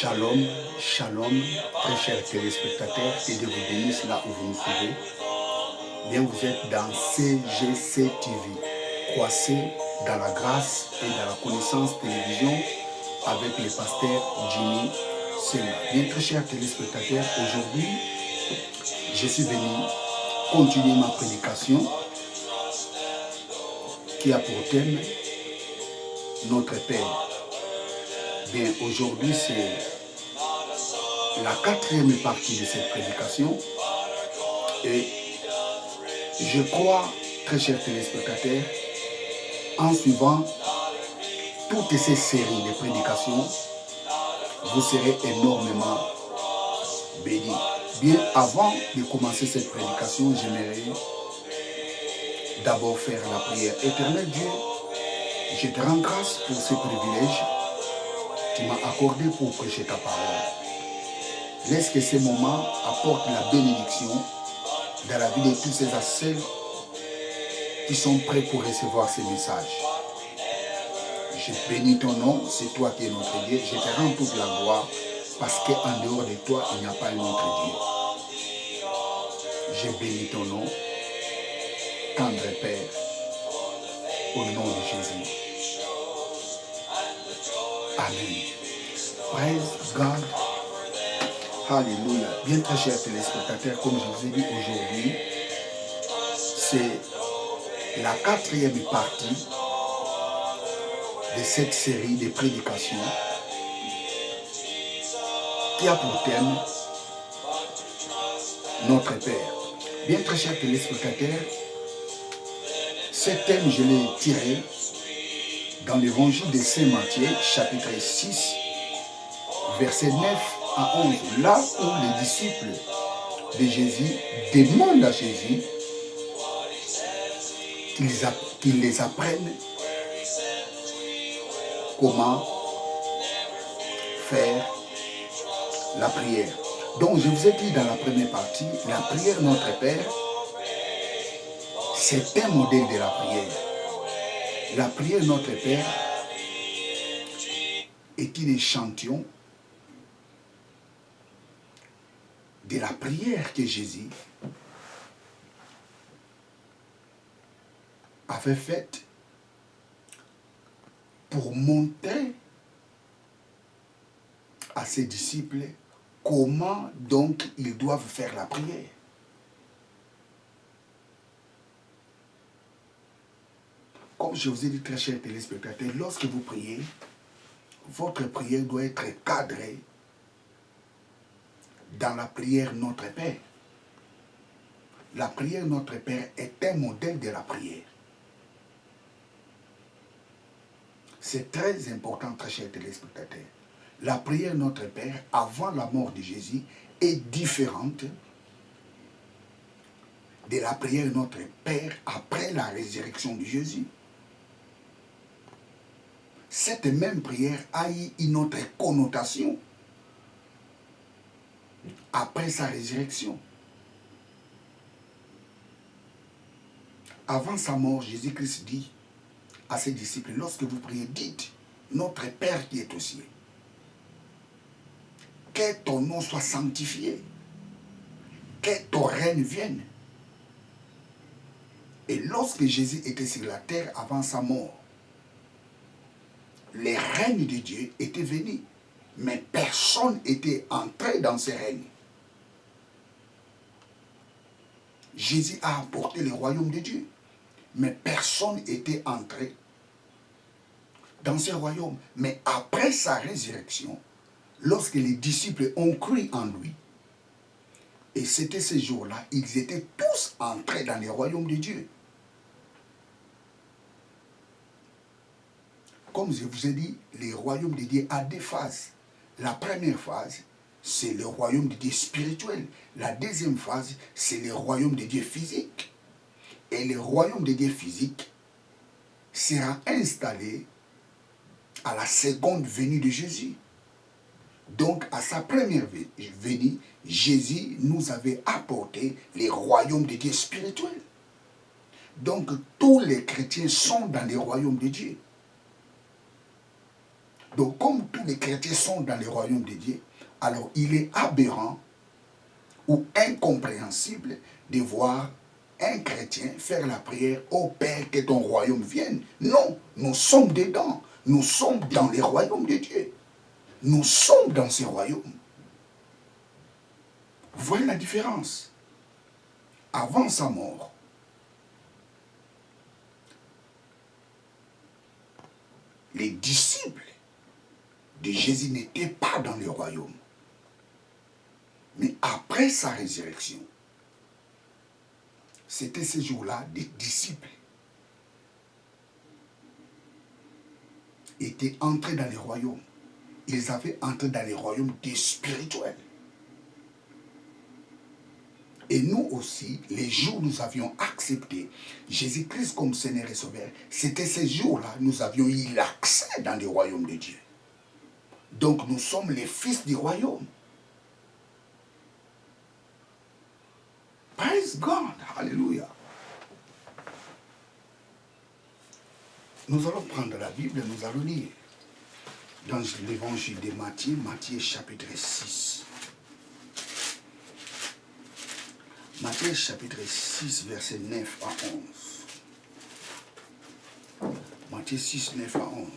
Shalom, shalom, très chers téléspectateurs, que Dieu vous bénisse là où vous nous suivez. Bien, vous êtes dans CGC TV, croissez dans la grâce et dans la connaissance télévision avec le pasteur Jimmy Senga. Bien, très chers téléspectateurs, aujourd'hui, je suis venu continuer ma prédication qui a pour thème notre Père. Bien, aujourd'hui, c'est la quatrième partie de cette prédication et je crois, très chers téléspectateurs, en suivant toutes ces séries de prédications, vous serez énormément bénis. Bien, avant de commencer cette prédication, j'aimerais d'abord faire la prière. Éternel Dieu, je te rends grâce pour ce privilège que tu m'as accordé pour prêcher ta parole. Laisse que ces moments apportent la bénédiction dans la vie de tous ces ascelles qui sont prêts pour recevoir ces messages. Je bénis ton nom, c'est toi qui es notre Dieu. Je te rends toute la gloire parce qu'en dehors de toi, il n'y a pas un autre Dieu. Je bénis ton nom, tendre Père, au nom de Jésus. Amen. Praise God. Alléluia. Bien très chers téléspectateurs, comme je vous ai dit aujourd'hui, c'est la quatrième partie de cette série de prédications qui a pour thème notre Père. Bien très chers téléspectateurs, ce thème je l'ai tiré dans l'évangile de Saint Matthieu, chapitre 6, versets 9 à 11, là où les disciples de Jésus demandent à Jésus qu'il les apprenne comment faire la prière. Donc je vous ai dit dans la première partie, la prière Notre Père, c'est un modèle de la prière. La prière Notre Père est un échantillon de la prière que Jésus avait faite pour montrer à ses disciples comment donc ils doivent faire la prière. Comme je vous ai dit, très chers téléspectateurs, lorsque vous priez, votre prière doit être cadrée dans la prière Notre Père. La prière Notre Père est un modèle de la prière. C'est très important, très chers téléspectateurs. La prière Notre Père, avant la mort de Jésus, est différente de la prière Notre Père après la résurrection de Jésus. Cette même prière a eu une autre connotation après sa résurrection. Avant sa mort, Jésus-Christ dit à ses disciples, lorsque vous priez, dites, notre Père qui est aux cieux, que ton nom soit sanctifié, que ton règne vienne. Et lorsque Jésus était sur la terre avant sa mort, les règnes de Dieu étaient venus, mais personne n'était entré dans ces règnes. Jésus a apporté le royaume de Dieu, mais personne n'était entré dans ce royaume. Mais après sa résurrection, lorsque les disciples ont cru en lui, et c'était ces jours-là, ils étaient tous entrés dans le royaume de Dieu. Comme je vous ai dit, le royaume de Dieu a deux phases. La première phase, c'est le royaume de Dieu spirituel. La deuxième phase, c'est le royaume de Dieu physique. Et le royaume de Dieu physique sera installé à la seconde venue de Jésus. Donc, à sa première venue, Jésus nous avait apporté le royaume de Dieu spirituel. Donc, tous les chrétiens sont dans le royaume de Dieu. Donc, comme tous les chrétiens sont dans le royaume de Dieu, alors il est aberrant ou incompréhensible de voir un chrétien faire la prière au Père que ton royaume vienne. Non, nous sommes dedans. Nous sommes dans les royaumes de Dieu. Nous sommes dans ces royaumes. Vous voyez la différence? Avant sa mort, les disciples de Jésus n'étaient pas dans le royaume. Mais après sa résurrection, c'était ces jours-là, des disciples étaient entrés dans les royaumes. Ils avaient entré dans les royaumes des spirituels. Et nous aussi, les jours où nous avions accepté Jésus-Christ comme Seigneur et Sauveur, c'était ces jours-là nous avions eu l'accès dans le royaume de Dieu. Donc nous sommes les fils du royaume. Praise God, Alléluia. Nous allons prendre la Bible et nous allons lire dans l'évangile de Matthieu, Matthieu chapitre 6. Matthieu chapitre 6, verset 9 à 11. Matthieu 6, 9 à 11.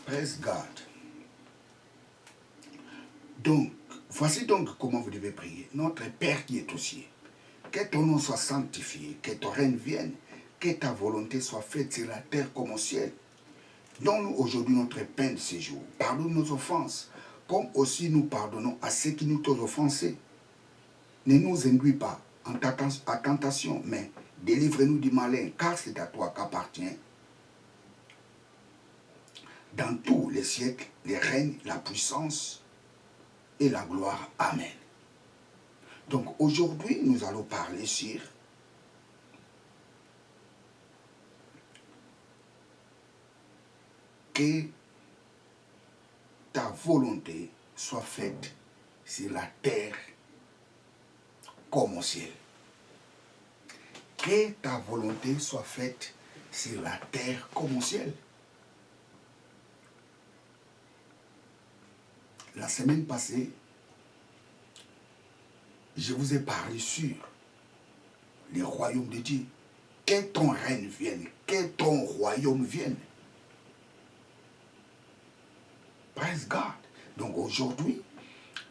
Praise God. Donc, voici donc comment vous devez prier. Notre Père qui est aux cieux, que ton nom soit sanctifié, que ton règne vienne, que ta volonté soit faite sur la terre comme au ciel. Donne-nous aujourd'hui notre pain de ce jour. Pardonne nos offenses, comme aussi nous pardonnons à ceux qui nous ont offensés. Ne nous induis pas en tentation, mais délivre-nous du malin, car c'est à toi qu'appartient dans tous les siècles les règnes, la puissance et la gloire. Amen. Donc aujourd'hui, nous allons parler sur que ta volonté soit faite sur la terre comme au ciel. Que ta volonté soit faite sur la terre comme au ciel. La semaine passée, je vous ai parlé sur le royaume de Dieu. Que ton règne vienne, que ton royaume vienne. Praise God. Donc aujourd'hui,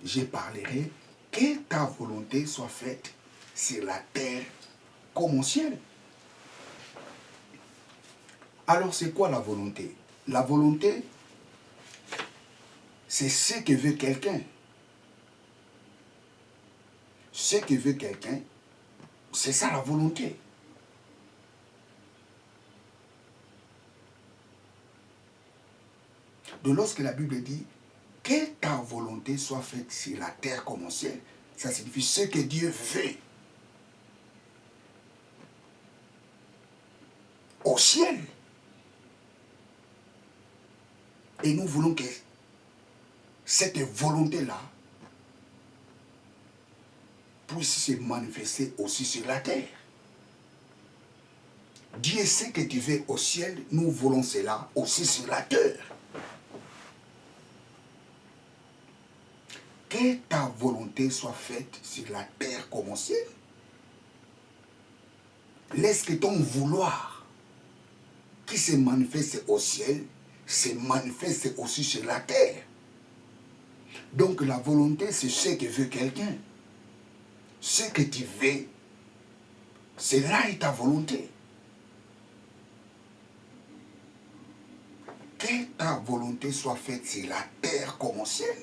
je parlerai que ta volonté soit faite sur la terre comme au ciel. Alors c'est quoi la volonté? La volonté, c'est ce que veut quelqu'un. Ce que veut quelqu'un, c'est ça la volonté. Donc lorsque la Bible dit que ta volonté soit faite sur la terre comme au ciel, ça signifie ce que Dieu veut au ciel. Et nous voulons que cette volonté-là puisse se manifester aussi sur la terre. Dieu sait que tu veux au ciel, nous voulons cela aussi sur la terre. Que ta volonté soit faite sur la terre comme au ciel. Laisse que ton vouloir qui se manifeste au ciel se manifeste aussi sur la terre. Donc la volonté, c'est ce que veut quelqu'un. Ce que tu veux, c'est là est ta volonté. Que ta volonté soit faite sur la terre comme au ciel.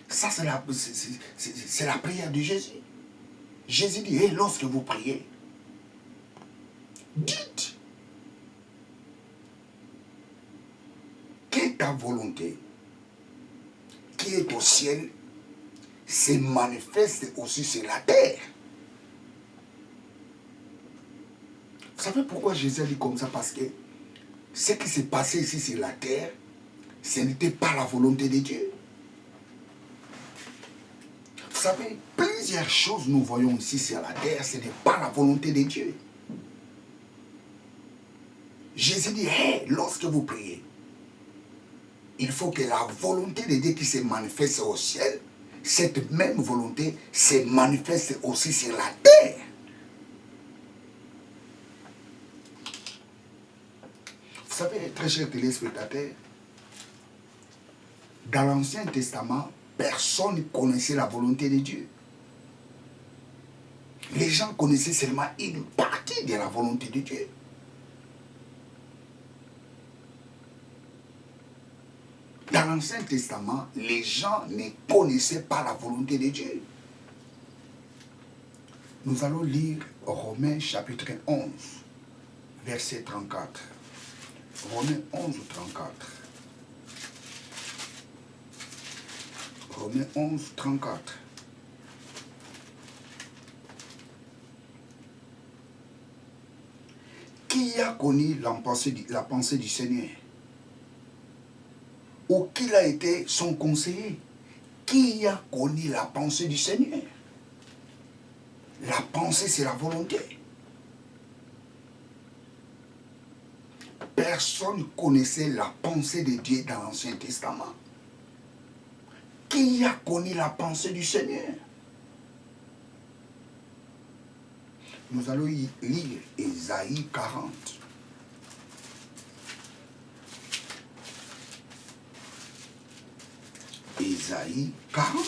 Ça, c'est la prière de Jésus. Jésus dit, hey, lorsque vous priez, dites que ta volonté qui est au ciel se manifeste aussi sur la terre. Vous savez pourquoi Jésus a dit comme ça? Parce que ce qui s'est passé ici sur la terre, ce n'était pas la volonté de Dieu. Vous savez, plusieurs choses nous voyons ici sur la terre, ce n'est pas la volonté de Dieu. Jésus dit, hey, lorsque vous priez, il faut que la volonté de Dieu qui se manifeste au ciel, cette même volonté se manifeste aussi sur la terre. Vous savez, très chers téléspectateurs, dans l'Ancien Testament, personne ne connaissait la volonté de Dieu. Les gens connaissaient seulement une partie de la volonté de Dieu. Dans l'Ancien Testament, les gens ne connaissaient pas la volonté de Dieu. Nous allons lire Romains chapitre 11, verset 34. Romains 11, 34. Romains 11, 34. Qui a connu la pensée du Seigneur? Ou qui a été son conseiller? Qui a connu la pensée du Seigneur? La pensée, c'est la volonté. Personne ne connaissait la pensée de Dieu dans l'Ancien Testament. Qui a connu la pensée du Seigneur? Nous allons lire Ésaïe 40. Ésaïe 40.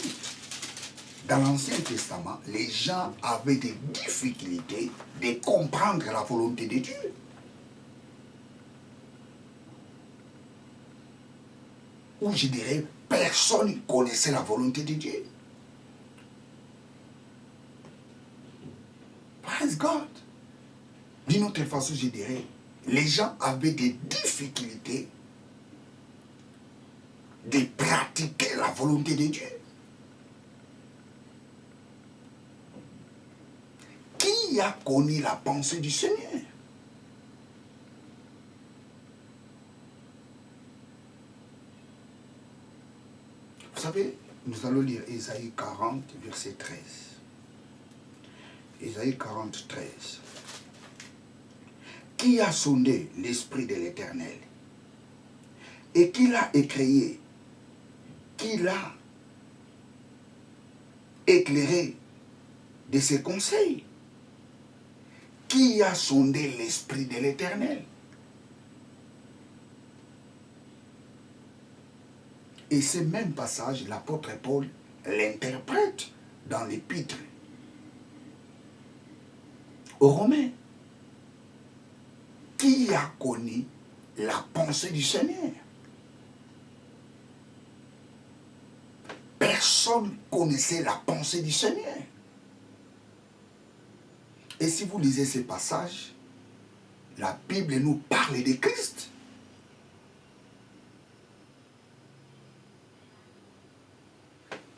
Dans l'Ancien Testament, les gens avaient des difficultés de comprendre la volonté de Dieu. Ou je dirais, personne ne connaissait la volonté de Dieu. Praise God. D'une autre façon, je dirais, les gens avaient des difficultés de pratiquer la volonté de Dieu. Qui a connu la pensée du Seigneur? Vous savez, nous allons lire Ésaïe 40, verset 13. Ésaïe 40, 13. Qui a sondé l'Esprit de l'Éternel et qui l'a écréé, qui l'a éclairé de ses conseils? Qui a sondé l'Esprit de l'Éternel? Et ce même passage, l'apôtre Paul l'interprète dans l'épître aux Romains. Qui a connu la pensée du Seigneur? Personne ne connaissait la pensée du Seigneur. Et si vous lisez ces passages, la Bible nous parle de Christ.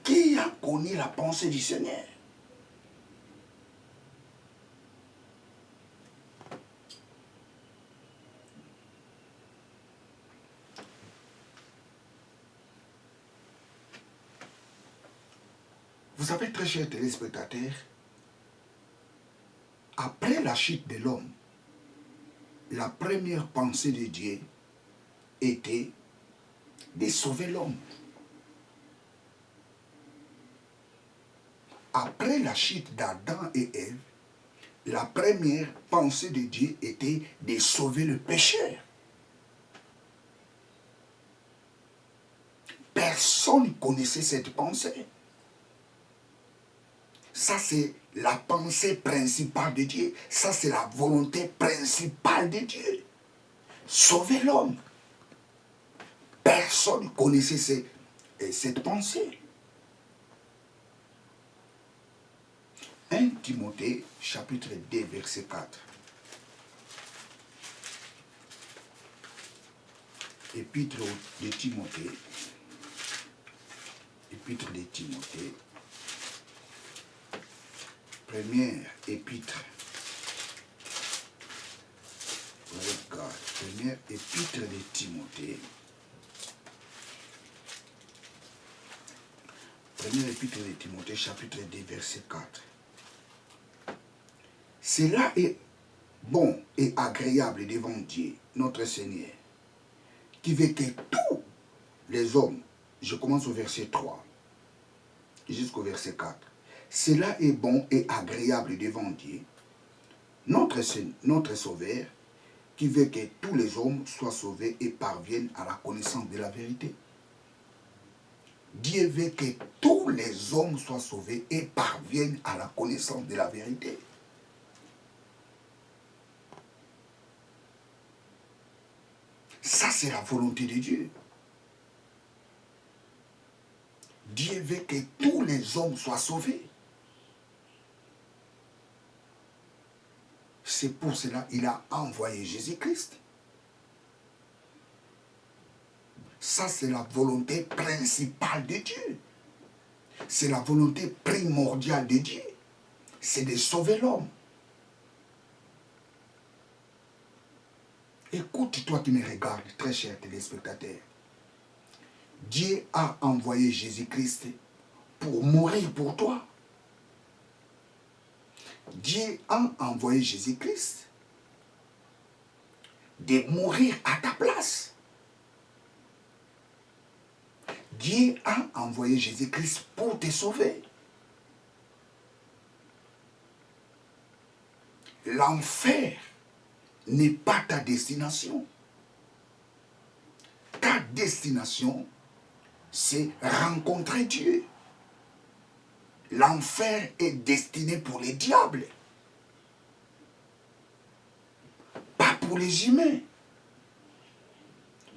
Qui a connu la pensée du Seigneur? Vous savez, très chers téléspectateurs, après la chute de l'homme, la première pensée de Dieu était de sauver l'homme. Après la chute d'Adam et Ève, la première pensée de Dieu était de sauver le pécheur. Personne ne connaissait cette pensée. Ça, c'est la pensée principale de Dieu. Ça, c'est la volonté principale de Dieu. Sauver l'homme. Personne ne connaissait cette pensée. 1 Timothée, chapitre 2, verset 4. Épître de Timothée. Épître de Timothée. Première épître. Regarde. Première épître de Timothée. Première épître de Timothée, chapitre 2, verset 4. Cela est bon et agréable devant Dieu, notre Seigneur, qui veut que tous les hommes, je commence au verset 3 jusqu'au verset 4, cela est bon et agréable devant Dieu, notre Sauveur, qui veut que tous les hommes soient sauvés et parviennent à la connaissance de la vérité. Dieu veut que tous les hommes soient sauvés et parviennent à la connaissance de la vérité. Ça, c'est la volonté de Dieu. Dieu veut que tous les hommes soient sauvés. C'est pour cela qu'il a envoyé Jésus-Christ. Ça, c'est la volonté principale de Dieu. C'est la volonté primordiale de Dieu. C'est de sauver l'homme. Écoute, toi qui me regardes, très cher téléspectateur. Dieu a envoyé Jésus-Christ pour mourir pour toi. Dieu a envoyé Jésus-Christ de mourir à ta place. Dieu a envoyé Jésus-Christ pour te sauver. L'enfer n'est pas ta destination. Ta destination, c'est rencontrer Dieu. L'enfer est destiné pour les diables, pas pour les humains.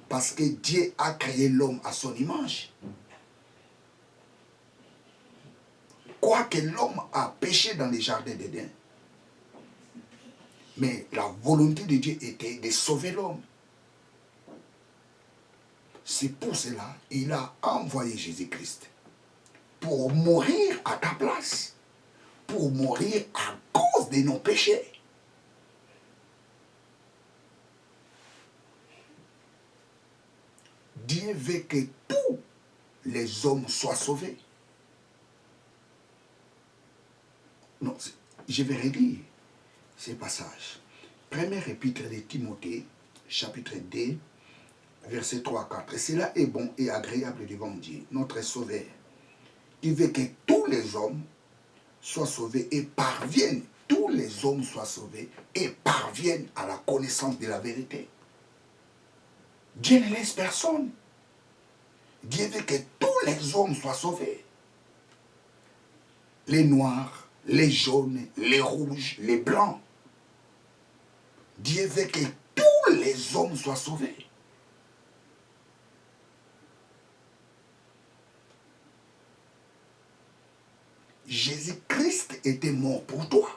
Parce que Dieu a créé l'homme à son image. Quoique l'homme a péché dans les jardins d'Éden, mais la volonté de Dieu était de sauver l'homme. C'est pour cela qu'il a envoyé Jésus-Christ pour mourir à ta place, pour mourir à cause de nos péchés. Dieu veut que tous les hommes soient sauvés. Non, je vais relire ces passages. Première épître de Timothée, chapitre 2, versets 3 à 4. Et cela est bon et agréable devant Dieu, notre Sauveur, qui veut que tous les hommes soient sauvés et parviennent, tous les hommes soient sauvés et parviennent à la connaissance de la vérité. Dieu ne laisse personne. Dieu veut que tous les hommes soient sauvés. Les noirs, les jaunes, les rouges, les blancs. Dieu veut que tous les hommes soient sauvés. Jésus-Christ était mort pour toi.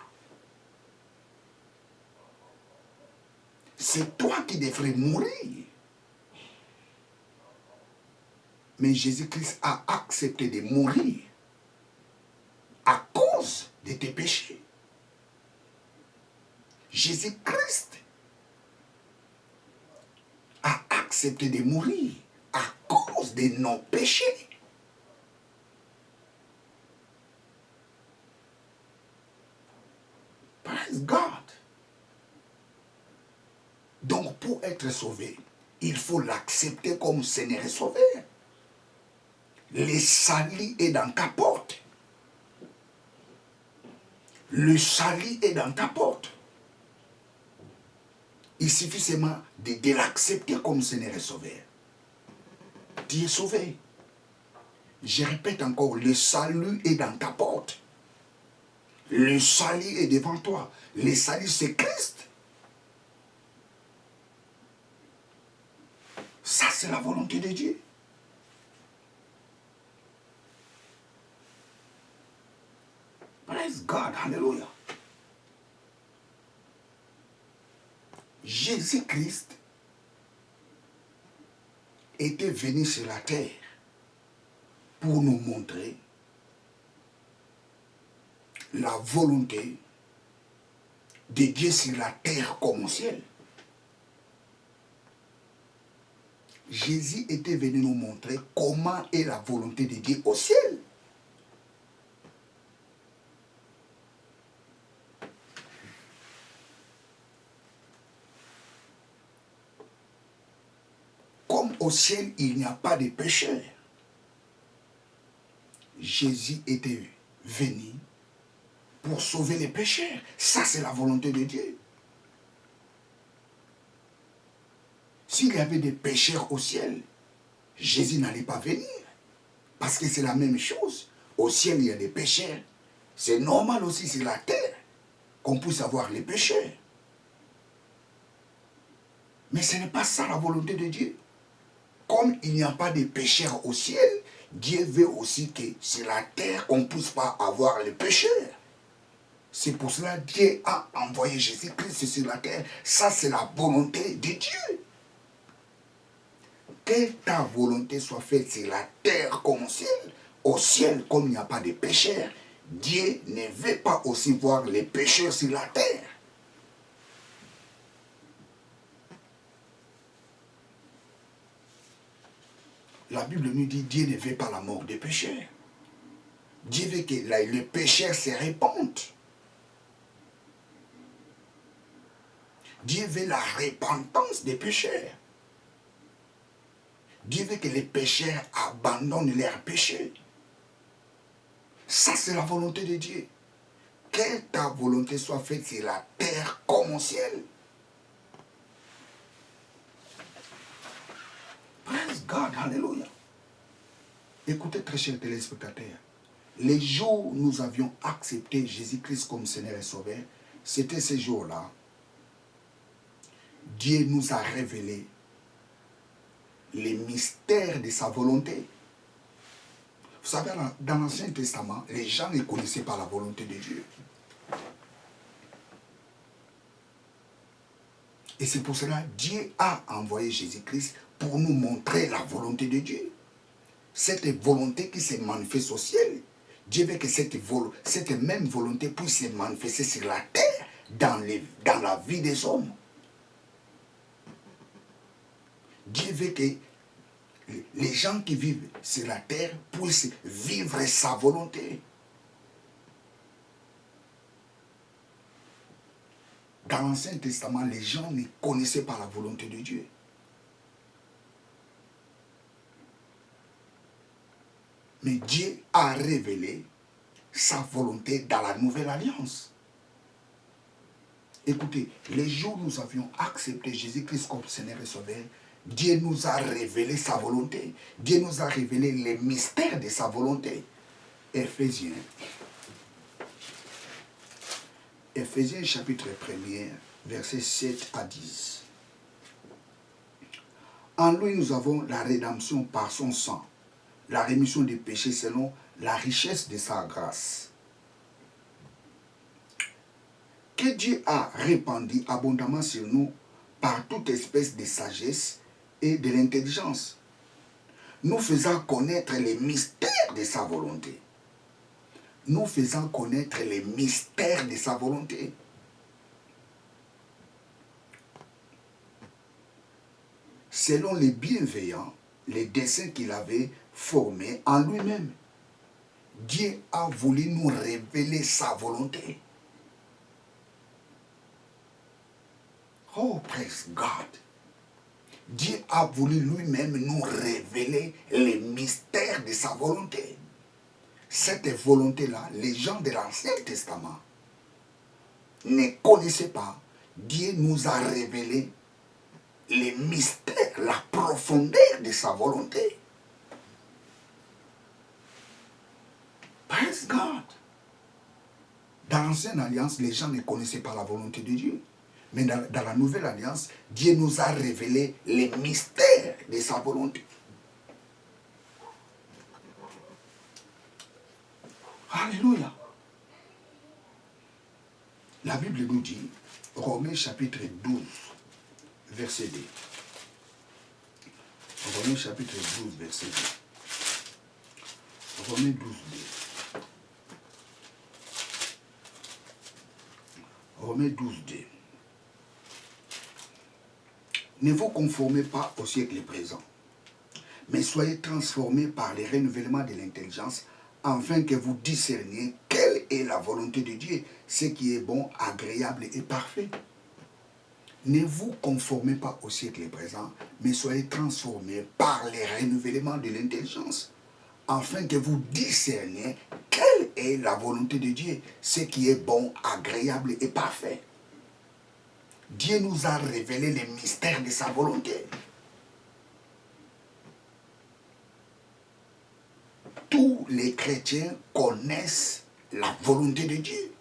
C'est toi qui devrais mourir. Mais Jésus-Christ a accepté de mourir à cause de tes péchés. Jésus-Christ a accepté de mourir à cause de nos péchés. Praise God. Donc, pour être sauvé, il faut l'accepter comme Seigneur et Sauveur. Le salut est dans ta porte. Le salut est dans ta porte. Il suffit seulement de l'accepter comme Seigneur et Sauveur. Tu es sauvé. Je répète encore, le salut est dans ta porte. Le salut est devant toi. Le salut, c'est Christ. Ça, c'est la volonté de Dieu. Praise God, hallelujah. Jésus-Christ était venu sur la terre pour nous montrer la volonté de Dieu sur la terre comme au ciel. Jésus était venu nous montrer comment est la volonté de Dieu au ciel. au ciel, il n'y a pas de pécheurs, Jésus était venu pour sauver les pécheurs. Ça, c'est la volonté de Dieu. S'il y avait des pécheurs au ciel, Jésus n'allait pas venir. Parce que c'est la même chose. Au ciel, il y a des pécheurs. C'est normal aussi sur la terre qu'on puisse avoir les pécheurs. Mais ce n'est pas ça la volonté de Dieu. Comme il n'y a pas de pécheurs au ciel, Dieu veut aussi que sur la terre, on ne puisse pas avoir les pécheurs. C'est pour cela que Dieu a envoyé Jésus-Christ sur la terre. Ça, c'est la volonté de Dieu. Que ta volonté soit faite sur la terre comme au ciel. Au ciel, comme il n'y a pas de pécheurs, Dieu ne veut pas aussi voir les pécheurs sur la terre. La Bible nous dit Dieu ne veut pas la mort des pécheurs. Dieu veut que les pécheurs se répandent. Dieu veut la repentance des pécheurs. Dieu veut que les pécheurs abandonnent leurs péchés. Ça, c'est la volonté de Dieu. Que ta volonté soit faite sur la terre comme au ciel. Praise God, hallelujah. Écoutez, très chers téléspectateurs, les jours où nous avions accepté Jésus-Christ comme Seigneur et Sauveur, c'était ces jours-là. Dieu nous a révélé les mystères de sa volonté. Vous savez, dans l'Ancien Testament, les gens ne connaissaient pas la volonté de Dieu. Et c'est pour cela que Dieu a envoyé Jésus-Christ pour nous montrer la volonté de Dieu. Cette volonté qui se manifeste au ciel, Dieu veut que cette même volonté puisse se manifester sur la terre, dans la vie des hommes. Dieu veut que les gens qui vivent sur la terre puissent vivre sa volonté. Dans l'Ancien Testament, les gens ne connaissaient pas la volonté de Dieu. Mais Dieu a révélé sa volonté dans la Nouvelle Alliance. Écoutez, les jours où nous avions accepté Jésus-Christ comme Seigneur et Sauveur, Dieu nous a révélé sa volonté. Dieu nous a révélé les mystères de sa volonté. Éphésiens chapitre 1er, versets 7 à 10. En lui, nous avons la rédemption par son sang, la rémission des péchés selon la richesse de sa grâce, que Dieu a répandu abondamment sur nous par toute espèce de sagesse et de l'intelligence, nous faisant connaître les mystères de sa volonté. Nous faisant connaître les mystères de sa volonté. Selon les bienveillants, les desseins qu'il avait formés en lui-même. Dieu a voulu nous révéler sa volonté. Oh, praise God. Dieu a voulu lui-même nous révéler les mystères de sa volonté. Cette volonté-là, les gens de l'Ancien Testament ne connaissaient pas. Dieu nous a révélé les mystères, la profondeur de sa volonté. Praise God. Dans l'Ancienne Alliance, les gens ne connaissaient pas la volonté de Dieu. Mais dans la Nouvelle Alliance, Dieu nous a révélé les mystères de sa volonté. Alléluia. La Bible nous dit, Romains chapitre 12, verset 2. Romains chapitre 12, verset 2. Romains 12, 2. Romains 12, 2. Ne vous conformez pas au siècle présent, mais soyez transformés par le renouvellement de l'intelligence, afin que vous discerniez quelle est la volonté de Dieu, ce qui est bon, agréable et parfait. Ne vous conformez pas au siècle présent, mais soyez transformés par les renouvellements de l'intelligence, afin que vous discerniez quelle est la volonté de Dieu, ce qui est bon, agréable et parfait. Dieu nous a révélé les mystères de sa volonté. Tous les chrétiens connaissent la volonté de Dieu.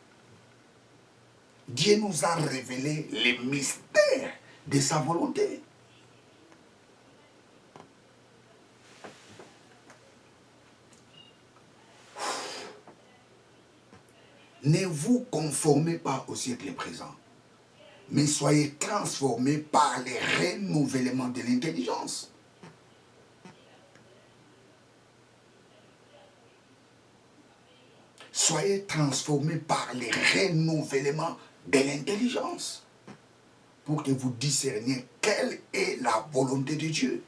Dieu nous a révélé les mystères de sa volonté. Ne vous conformez pas au siècle présent, mais soyez transformés par les renouvellements de l'intelligence. Soyez transformés par les renouvellements de l'intelligence, pour que vous discerniez quelle est la volonté de Dieu.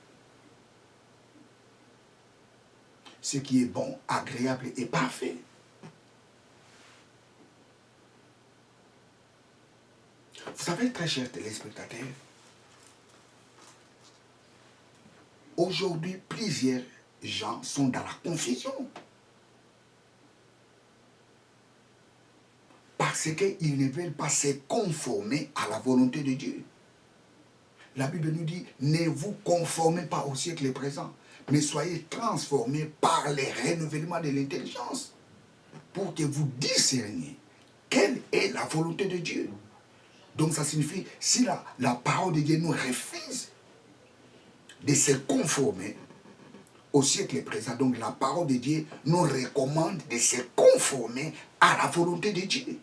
Ce qui est bon, agréable et parfait. Vous savez, très chers téléspectateurs, aujourd'hui, plusieurs gens sont dans la confusion. Parce qu'ils ne veulent pas se conformer à la volonté de Dieu. La Bible nous dit, ne vous conformez pas au siècle présent, mais soyez transformés par les renouvellements de l'intelligence, pour que vous discerniez quelle est la volonté de Dieu. Donc ça signifie, si la parole de Dieu nous refuse de se conformer au siècle présent, donc la parole de Dieu nous recommande de se conformer à la volonté de Dieu.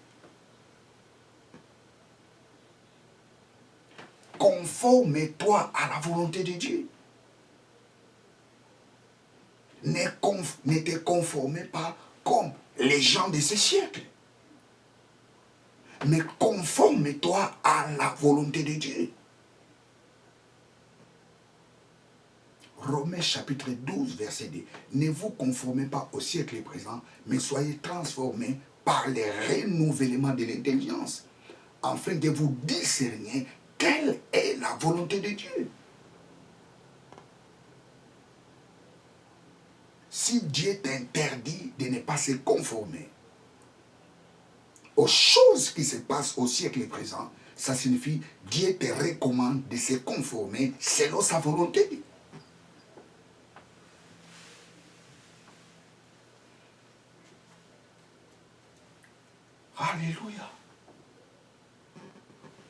Conforme-toi à la volonté de Dieu. Ne te conforme pas comme les gens de ce siècle, mais conforme-toi à la volonté de Dieu. Romains chapitre 12, verset 2. Ne vous conformez pas au siècle présent, mais soyez transformés par les renouvellements de l'intelligence, afin que vous discerniez quelle est la volonté de Dieu. Si Dieu t'interdit de ne pas se conformer aux choses qui se passent au siècle présent, ça signifie que Dieu te recommande de se conformer selon sa volonté. Alléluia.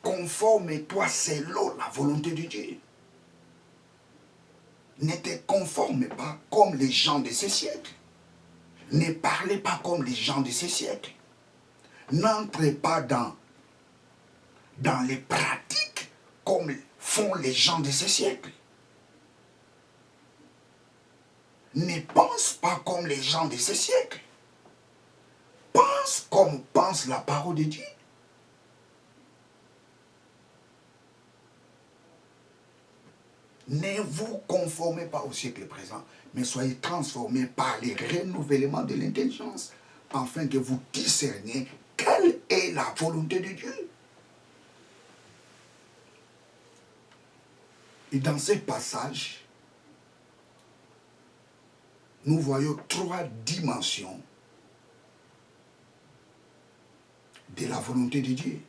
Conforme-toi selon la volonté de Dieu. Ne te conforme pas comme les gens de ce siècle. Ne parlez pas comme les gens de ce siècle. N'entrez pas dans les pratiques comme font les gens de ce siècle. Ne pense pas comme les gens de ce siècle. Pense comme pense la parole de Dieu. Ne vous conformez pas au siècle présent, mais soyez transformés par les renouvellements de l'intelligence, afin que vous discerniez quelle est la volonté de Dieu. Et dans ce passage, nous voyons 3 dimensions de la volonté de Dieu.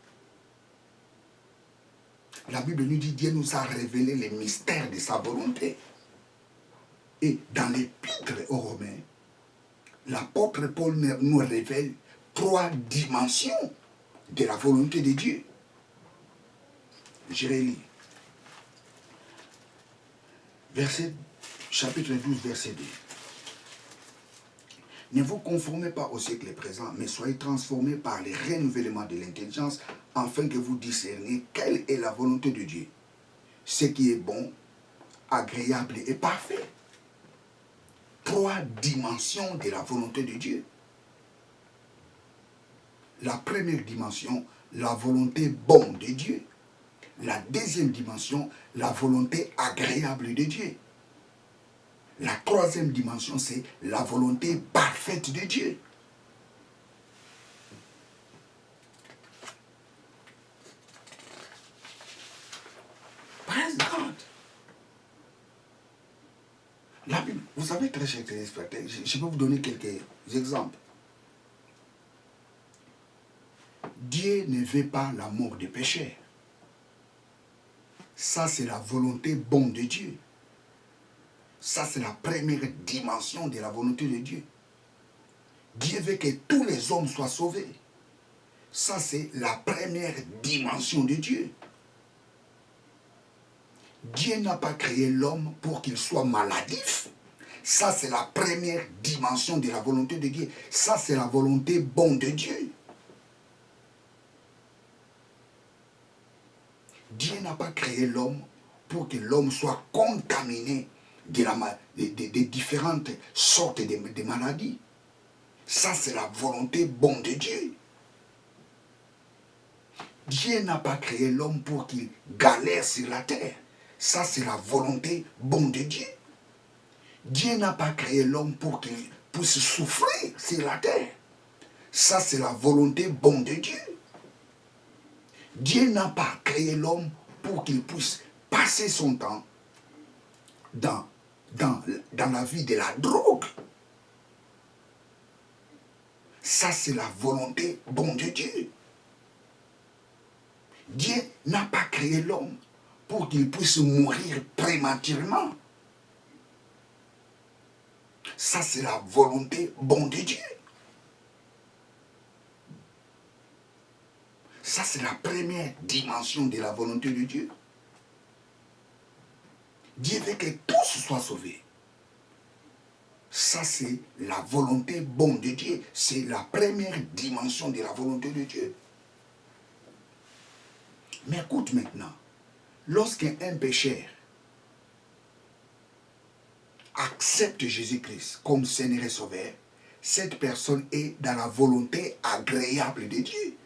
La Bible nous dit que Dieu nous a révélé les mystères de sa volonté. Et dans l'épître aux Romains, l'apôtre Paul nous révèle 3 dimensions de la volonté de Dieu. Je relis. Chapitre 12, verset 2. Ne vous conformez pas au siècle présent, mais soyez transformés par les renouvellements de l'intelligence, afin que vous discerniez quelle est la volonté de Dieu, ce qui est bon, agréable et parfait. 3 dimensions de la volonté de Dieu. La première dimension, la volonté bonne de Dieu. La deuxième dimension, la volonté agréable de Dieu. La troisième dimension, c'est la volonté parfaite de Dieu. God. La Bible, vous savez, très chers téléspectateurs, je peux vous donner quelques exemples. Dieu ne veut pas la mort des pécheurs. Ça, c'est la volonté bonne de Dieu. Ça, c'est la première dimension de la volonté de Dieu. Dieu veut que tous les hommes soient sauvés. Ça, c'est la première dimension de Dieu. Dieu n'a pas créé l'homme pour qu'il soit maladif. Ça, c'est la première dimension de la volonté de Dieu. Ça, c'est la volonté bonne de Dieu. Dieu n'a pas créé l'homme pour que l'homme soit contaminé de différentes sortes de maladies. Ça, c'est la volonté bonne de Dieu. Dieu n'a pas créé l'homme pour qu'il galère sur la terre. Ça, c'est la volonté bonne de Dieu. Dieu n'a pas créé l'homme pour qu'il puisse souffrir sur la terre. Ça, c'est la volonté bonne de Dieu. Dieu n'a pas créé l'homme pour qu'il puisse passer son temps dans la vie de la drogue. Ça, c'est la volonté bonne de Dieu. Dieu n'a pas créé l'homme pour qu'il puisse mourir prématurément. Ça, c'est la volonté bonne de Dieu. Ça, c'est la première dimension de la volonté de Dieu. Dieu veut que tous soient sauvés. Ça, c'est la volonté bonne de Dieu. C'est la première dimension de la volonté de Dieu. Mais écoute maintenant, lorsqu'un pécheur accepte Jésus-Christ comme Seigneur et Sauveur, cette personne est dans la volonté agréable de Dieu.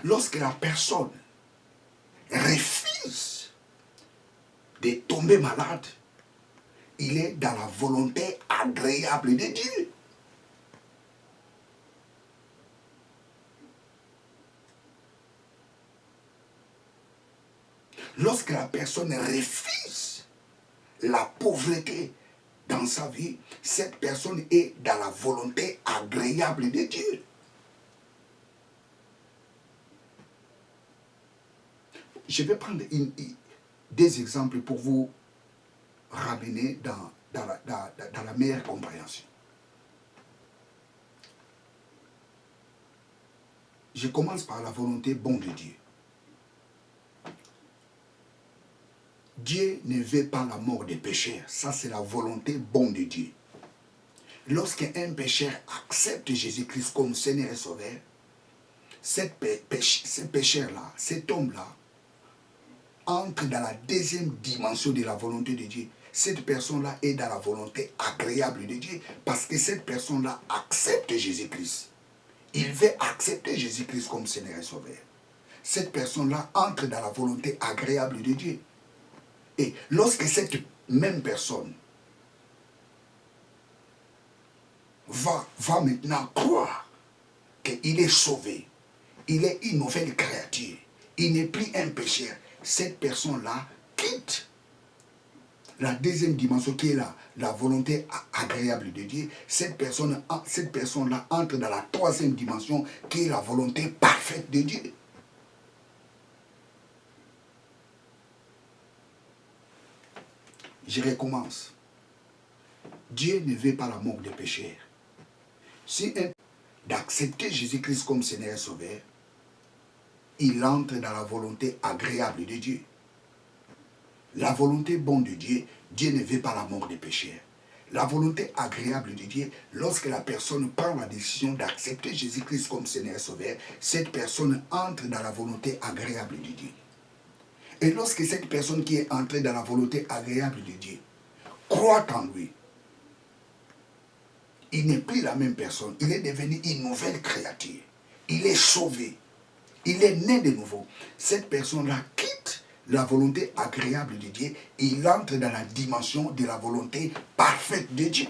Lorsque la personne refuse de tomber malade, il est dans la volonté agréable de Dieu. Lorsque la personne refuse la pauvreté dans sa vie, cette personne est dans la volonté agréable de Dieu. Je vais prendre des exemples pour vous ramener dans la meilleure compréhension. Je commence par la volonté bonne de Dieu. Dieu ne veut pas la mort des pécheurs. Ça, c'est la volonté bonne de Dieu. Lorsqu'un pécheur accepte Jésus-Christ comme Seigneur et Sauveur, ce pécheur-là, cet homme-là, entre dans la deuxième dimension de la volonté de Dieu. Cette personne-là est dans la volonté agréable de Dieu parce que cette personne-là accepte Jésus-Christ. Il veut accepter Jésus-Christ comme Seigneur et Sauveur. Cette personne-là entre dans la volonté agréable de Dieu. Et lorsque cette même personne va maintenant croire qu'il est sauvé, il est une nouvelle créature, il n'est plus un pécheur, cette personne-là quitte la deuxième dimension qui est la volonté agréable de Dieu. Cette personne-là entre dans la troisième dimension qui est la volonté parfaite de Dieu. Je recommence. Dieu ne veut pas la mort des pécheurs. Si d'accepter Jésus-Christ comme Seigneur et Sauveur, il entre dans la volonté agréable de Dieu. La volonté bonne de Dieu, Dieu ne veut pas la mort des pécheurs. La volonté agréable de Dieu, lorsque la personne prend la décision d'accepter Jésus-Christ comme Seigneur et Sauveur, cette personne entre dans la volonté agréable de Dieu. Et lorsque cette personne qui est entrée dans la volonté agréable de Dieu croit en lui, il n'est plus la même personne, il est devenu une nouvelle créature. Il est sauvé. Il est né de nouveau. Cette personne-là quitte la volonté agréable de Dieu et il entre dans la dimension de la volonté parfaite de Dieu.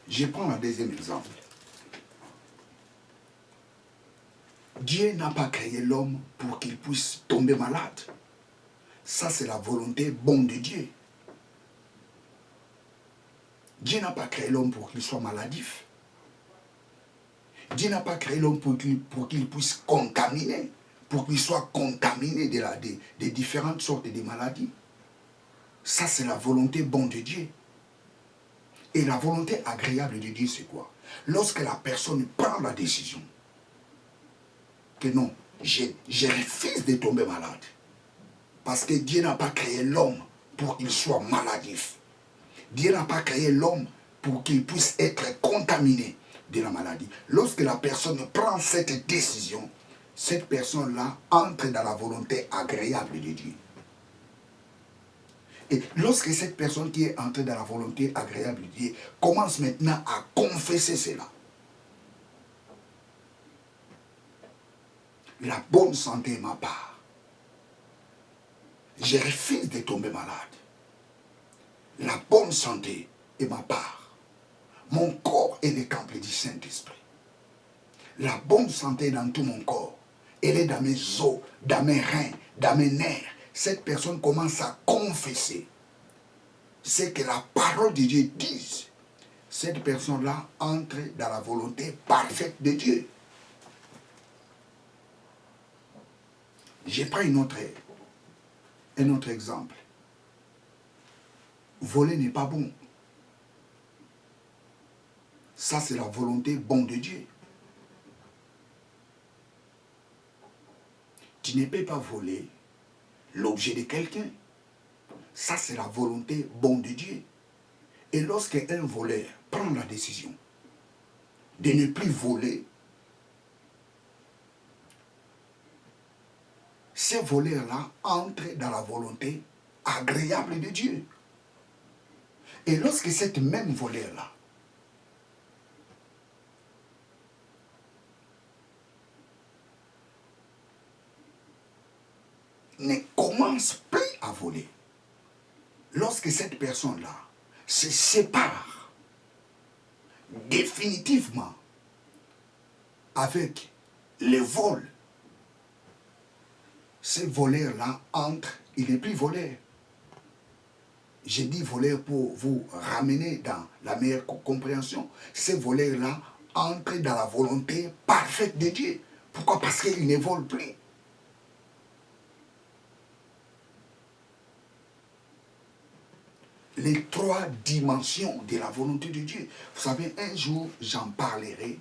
Je prends un deuxième exemple. Dieu n'a pas créé l'homme pour qu'il puisse tomber malade. Ça, c'est la volonté bonne de Dieu. Dieu n'a pas créé l'homme pour qu'il soit maladif. Dieu n'a pas créé l'homme pour qu'il puisse contaminer, pour qu'il soit contaminé des différentes sortes de maladies. Ça, c'est la volonté bonne de Dieu. Et la volonté agréable de Dieu, c'est quoi? Lorsque la personne prend la décision que non, je refuse de tomber malade. Parce que Dieu n'a pas créé l'homme pour qu'il soit maladif. Dieu n'a pas créé l'homme pour qu'il puisse être contaminé de la maladie. Lorsque la personne prend cette décision, cette personne-là entre dans la volonté agréable de Dieu. Et lorsque cette personne qui est entrée dans la volonté agréable de Dieu commence maintenant à confesser cela, la bonne santé est ma part. Je refuse de tomber malade. La bonne santé est ma part. Mon corps est le temple du Saint-Esprit. La bonne santé est dans tout mon corps. Elle est dans mes os, dans mes reins, dans mes nerfs. Cette personne commence à confesser ce que la parole de Dieu dit. Cette personne-là entre dans la volonté parfaite de Dieu. Je prends un autre exemple. Voler n'est pas bon. Ça, c'est la volonté bonne de Dieu. Tu ne peux pas voler l'objet de quelqu'un. Ça, c'est la volonté bonne de Dieu. Et lorsque un voleur prend la décision de ne plus voler, ces voleurs-là entrent dans la volonté agréable de Dieu. Et lorsque cette même voleur-là ne commence plus à voler, lorsque cette personne-là se sépare définitivement avec le vol, ce voleur-là entre, il n'est plus voleur. J'ai dit voleur pour vous ramener dans la meilleure compréhension. Ce voleur-là entre dans la volonté parfaite de Dieu. Pourquoi? Parce qu'il ne vole plus. Les trois dimensions de la volonté de Dieu. Vous savez, un jour, j'en parlerai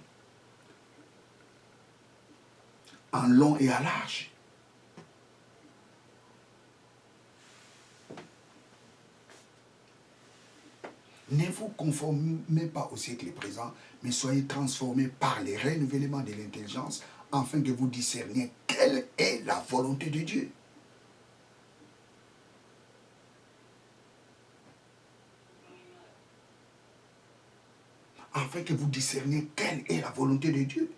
en long et à large. Ne vous conformez pas au siècle présent, mais soyez transformés par les renouvellements de l'intelligence, afin que vous discerniez quelle est la volonté de Dieu. Afin que vous discerniez quelle est la volonté de Dieu.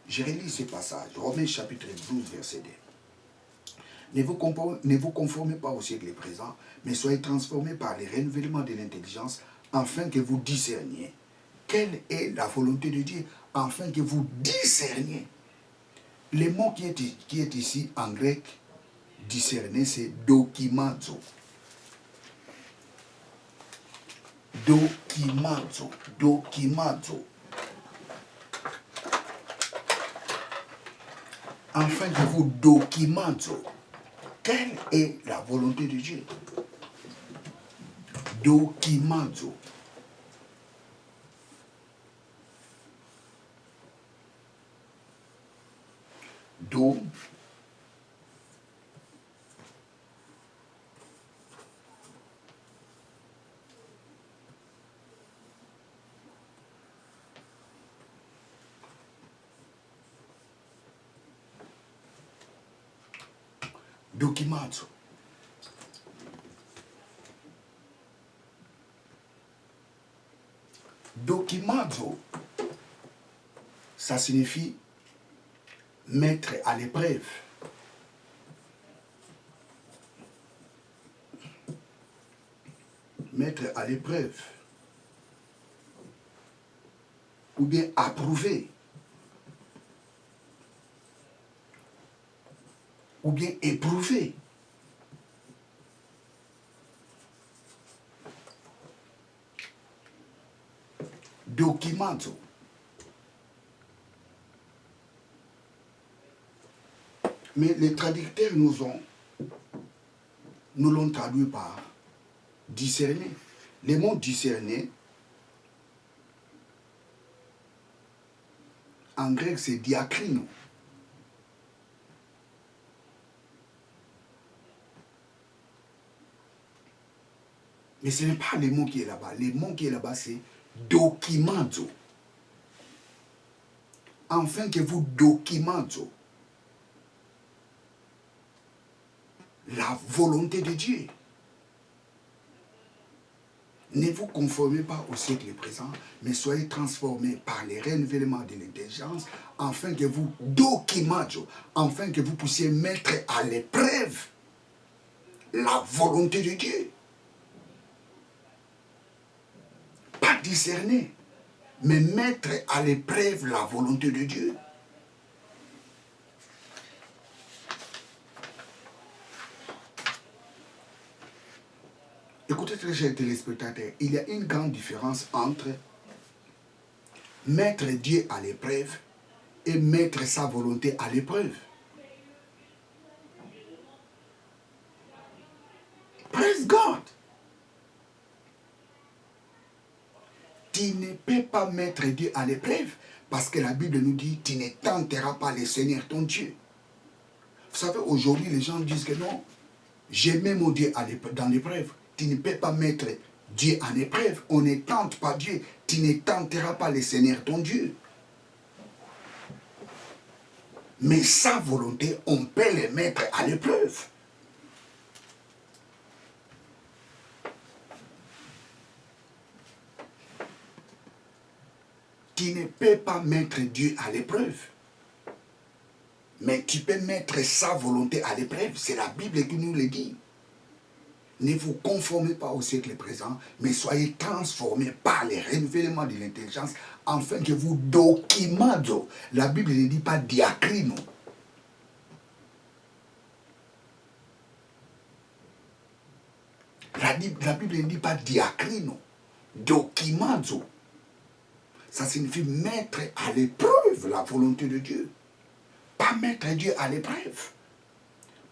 Je relis ce passage, Romains chapitre 12, verset 2. Ne vous conformez pas au siècle présent, mais soyez transformés par les renouvellements de l'intelligence, afin que vous discerniez quelle est la volonté de Dieu, afin que vous discerniez. Le mot qui est ici en grec, discerner, c'est dokimazo. Dokimazo, dokimazo. Afin que vous dokimazo. Quelle est la volonté de Dieu? Dokimazo. Do. Dokimazo. Dokimazo, ça signifie mettre à l'épreuve. Mettre à l'épreuve. Ou bien approuver. ou bien éprouvé. Documento. Mais les traducteurs nous l'ont traduit par discerner. Le mot discerner, en grec, c'est diakrino. Mais ce n'est pas le mot qui est là-bas. Le mot qui est là-bas, c'est documento. Afin que vous documento la volonté de Dieu. Ne vous conformez pas au siècle présent, mais soyez transformés par les renouvellements de l'intelligence, afin que vous documento, afin que vous puissiez mettre à l'épreuve la volonté de Dieu. Pas discerner, mais mettre à l'épreuve la volonté de Dieu. Écoutez très chers téléspectateurs, il y a une grande différence entre mettre Dieu à l'épreuve et mettre sa volonté à l'épreuve. Praise God. Tu ne peux pas mettre Dieu à l'épreuve parce que la Bible nous dit tu ne tenteras pas le Seigneur ton Dieu. Vous savez, aujourd'hui, les gens disent que non, j'ai mis mon Dieu dans l'épreuve. Tu ne peux pas mettre Dieu en épreuve. On ne tente pas Dieu. Tu ne tenteras pas le Seigneur ton Dieu. Mais sa volonté, on peut le mettre à l'épreuve. Tu ne peux pas mettre Dieu à l'épreuve. Mais tu peux mettre sa volonté à l'épreuve. C'est la Bible qui nous le dit. Ne vous conformez pas au siècle présent, mais soyez transformés par les renouvellements de l'intelligence, afin que vous documentez. La Bible ne dit pas diacrino. La Bible ne dit pas diacrino. Documento. Ça signifie mettre à l'épreuve la volonté de Dieu. Pas mettre Dieu à l'épreuve.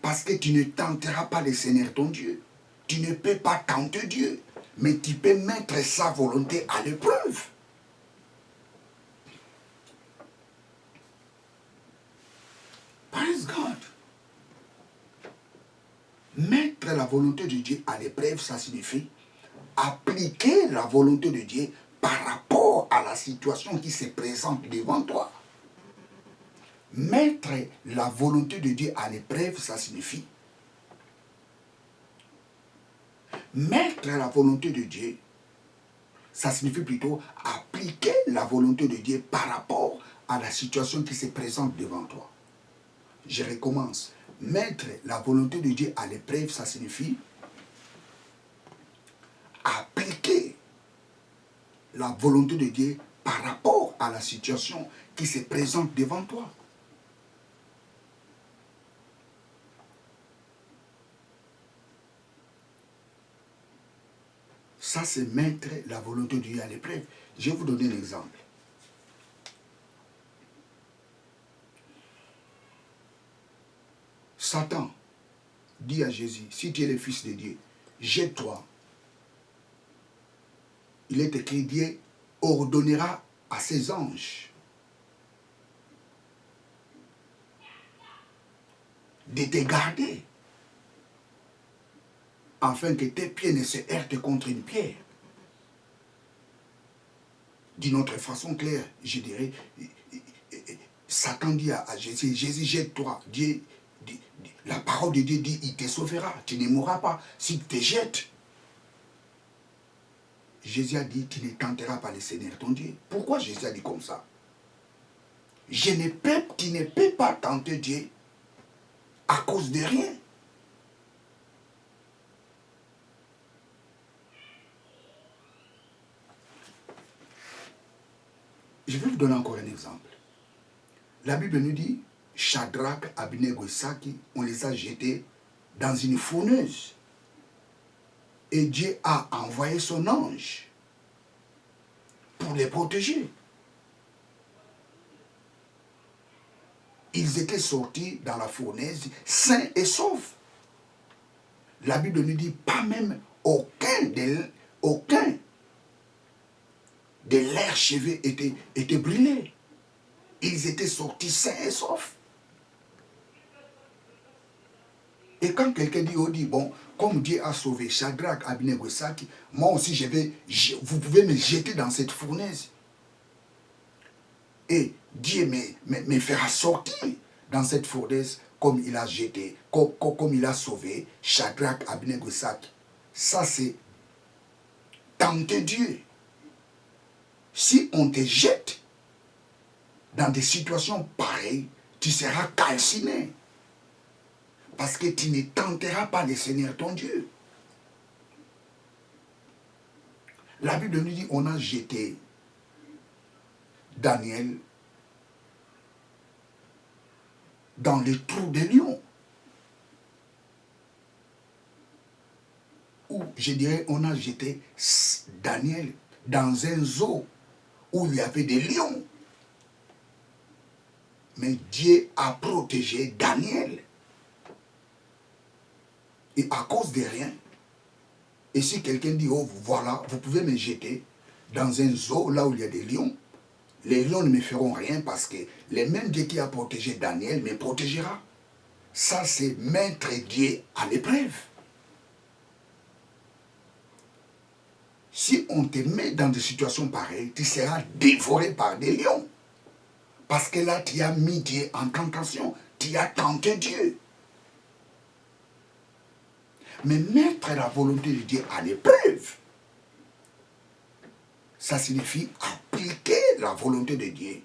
Parce que tu ne tenteras pas le Seigneur ton Dieu. Tu ne peux pas tenter Dieu, mais tu peux mettre sa volonté à l'épreuve. Praise God. Mettre la volonté de Dieu à l'épreuve, ça signifie appliquer la volonté de Dieu par rapport à la situation qui se présente devant toi. Mettre la volonté de Dieu à l'épreuve, ça signifie mettre la volonté de Dieu, ça signifie plutôt appliquer la volonté de Dieu par rapport à la situation qui se présente devant toi. Je recommence. Mettre la volonté de Dieu à l'épreuve, ça signifie appliquer la volonté de Dieu par rapport à la situation qui se présente devant toi. Ça, c'est mettre la volonté de Dieu à l'épreuve. Je vais vous donner un exemple. Satan dit à Jésus, si tu es le Fils de Dieu, jette-toi. Il est écrit, Dieu ordonnera à ses anges de te garder, afin que tes pieds ne se heurtent contre une pierre. D'une autre façon claire, je dirais, Satan dit à Jésus, Jésus, jette-toi. La parole de Dieu dit, il te sauvera, tu ne mourras pas s'il te jette. Jésus a dit, tu ne tenteras pas le Seigneur ton Dieu. Pourquoi Jésus a dit comme ça? Tu ne peux pas tenter Dieu à cause de rien. Je vais vous donner encore un exemple. La Bible nous dit, Shadrach, Abednego et Saki, on les a jetés dans une fourneuse. Et Dieu a envoyé son ange pour les protéger. Ils étaient sortis dans la fournaise sains et saufs. La Bible nous dit pas même aucun de leurs cheveux était brûlé. Ils étaient sortis sains et saufs. Et quand quelqu'un dit, bon, comme Dieu a sauvé Shadrach, Abednego et Saki, moi aussi vous pouvez me jeter dans cette fournaise. Et Dieu me fera sortir dans cette fournaise comme il a jeté, comme il a sauvé Shadrach, Abednego et Saki. Ça c'est tenter Dieu. Si on te jette dans des situations pareilles, tu seras calciné. Parce que tu ne tenteras pas le Seigneur ton Dieu. La Bible nous dit on a jeté Daniel dans les trous des lions. Ou je dirais on a jeté Daniel dans un zoo où il y avait des lions. Mais Dieu a protégé Daniel. Et à cause de rien, et si quelqu'un dit, oh voilà, vous pouvez me jeter dans un zoo là où il y a des lions, les lions ne me feront rien parce que le même Dieu qui a protégé Daniel me protégera. Ça c'est mettre Dieu à l'épreuve. Si on te met dans des situations pareilles, tu seras dévoré par des lions. Parce que là, tu as mis Dieu en tentation. Tu as tenté Dieu. Mais mettre la volonté de Dieu à l'épreuve, ça signifie appliquer la volonté de Dieu.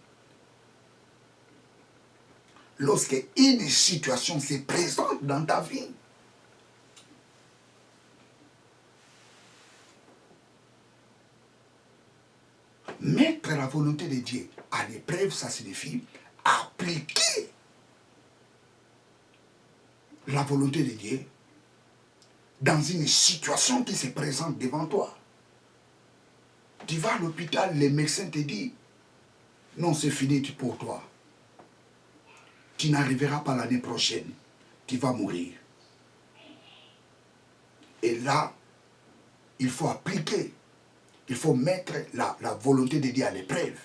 Lorsque une situation se présente dans ta vie, mettre la volonté de Dieu à l'épreuve, ça signifie appliquer la volonté de Dieu dans une situation qui se présente devant toi. Tu vas à l'hôpital, les médecins te disent, non, c'est fini pour toi. Tu n'arriveras pas l'année prochaine. Tu vas mourir. Et là, il faut appliquer, il faut mettre la volonté de Dieu à l'épreuve.